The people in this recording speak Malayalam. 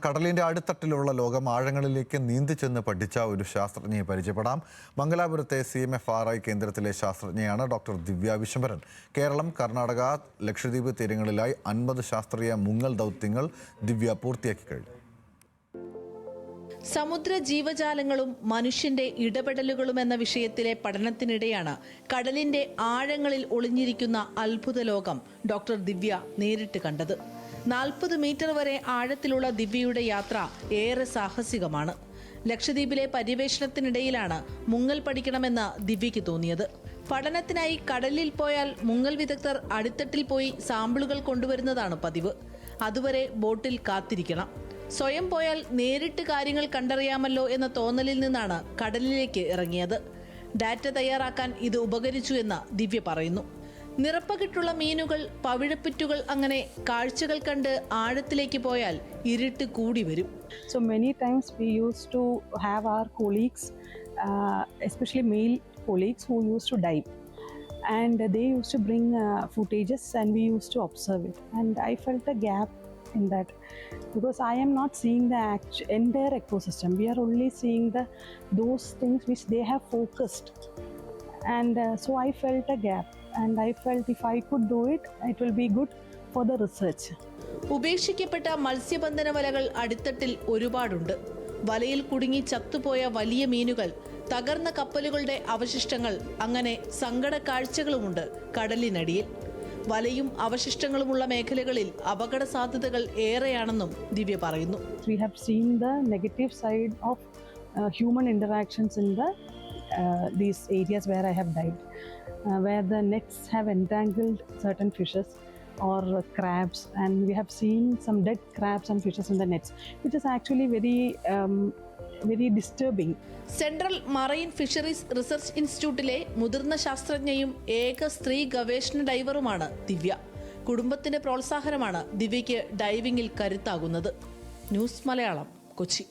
കടലിന്റെ അടിത്തട്ടിലുള്ള ലോകം ആഴങ്ങളിലേക്ക് നീന്തിച്ചെന്ന് പഠിച്ച ഒരു ശാസ്ത്രജ്ഞയെ പരിചയപ്പെടാം. മംഗലാപുരത്തെ CMFRI കേന്ദ്രത്തിലെ ശാസ്ത്രജ്ഞയാണ് ഡോക്ടർ ദിവ്യ വിശ്വംഭരൻ. കേരളം, കർണാടക, ലക്ഷദ്വീപ് തീരങ്ങളിലായി 50 ശാസ്ത്രീയ മുങ്ങൽ ദൗത്യങ്ങൾ ദിവ്യ പൂർത്തിയാക്കി കഴിഞ്ഞു. സമുദ്ര ജീവജാലങ്ങളും മനുഷ്യന്റെ ഇടപെടലുകളും എന്ന വിഷയത്തിലെ പഠനത്തിനിടെയാണ് കടലിന്റെ ആഴങ്ങളിൽ ഒളിഞ്ഞിരിക്കുന്ന അത്ഭുത ലോകം ഡോക്ടർ ദിവ്യ നേരിട്ട് കണ്ടത്. 40 മീറ്റർ വരെ ആഴത്തിലുള്ള ദിവ്യയുടെ യാത്ര ഏറെ സാഹസികമാണ്. ലക്ഷദ്വീപിലെ പര്യവേഷണത്തിനിടയിലാണ് മുങ്ങൽ പഠിക്കണമെന്ന് ദിവ്യയ്ക്ക് തോന്നിയത്. പഠനത്തിനായി കടലിൽ പോയാൽ മുങ്ങൽ വിദഗ്ധർ അടിത്തട്ടിൽ പോയി സാമ്പിളുകൾ കൊണ്ടുവരുന്നതാണ് പതിവ്. അതുവരെ ബോട്ടിൽ കാത്തിരിക്കണം. സ്വയം പോയാൽ നേരിട്ട് കാര്യങ്ങൾ കണ്ടറിയാമല്ലോ എന്ന തോന്നലിൽ നിന്നാണ് കടലിലേക്ക് ഇറങ്ങിയത്. ഡാറ്റ തയ്യാറാക്കാൻ ഇത് ഉപകരിച്ചു എന്ന് ദിവ്യ പറയുന്നു. നിറപ്പകിട്ടുള്ള മീനുകൾ, പവിഴപ്പുറ്റുകൾ, അങ്ങനെ കാഴ്ചകൾ കണ്ട് ആഴത്തിലേക്ക് പോയാൽ ഇരുട്ട് കൂടി വരും. So many times we used to have our colleagues, especially male colleagues who used to dive, and they used to bring footages and we used to observe it, and I felt a gap in that because I am not seeing the entire ecosystem. We are only seeing those things which they have focused, and so I felt a gap, and I felt if I could do it, it will be good for the research. ഉപേക്ഷിക്കപ്പെട്ട മത്സ്യബന്ധന വലകൾ അടിത്തട്ടിൽ ഒരുപാടുണ്ട്. വലയിൽ കുടുങ്ങി ചത്തുപോയ വലിയ മീനുകൾ, തകർന്ന കപ്പലുകളുടെ അവശിഷ്ടങ്ങൾ, അങ്ങനെ സങ്കട കാഴ്ചകളുമുണ്ട് കടലിനടിയിൽ. വലയും അവശിഷ്ടങ്ങളുമുള്ള മേഖലകളിൽ അപകട സാധ്യതകൾ ഏറെയാണെന്നും ദിവ്യ പറയുന്നു. We have seen the negative side of human interactions in these areas where I have dived, where the nets have entangled certain fishes or crabs, and we have seen some dead crabs and fishes in the nets, which is actually very disturbing. Central marine fisheries research ഇൻസ്റ്റിറ്റ്യൂട്ടിലെ മുതിർന്ന ശാസ്ത്രജ്ഞയും ഏക സ്ത്രീ ഗവേഷണ ഡൈവറുമാണ് ദിവ്യ. കുടുംബത്തിന്റെ പ്രോത്സാഹനമാണ് ദിവ്യയ്ക്ക് ഡൈവിംഗിൽ കരുത്താകുന്നത്. ന്യൂസ് മലയാളം, കൊച്ചി.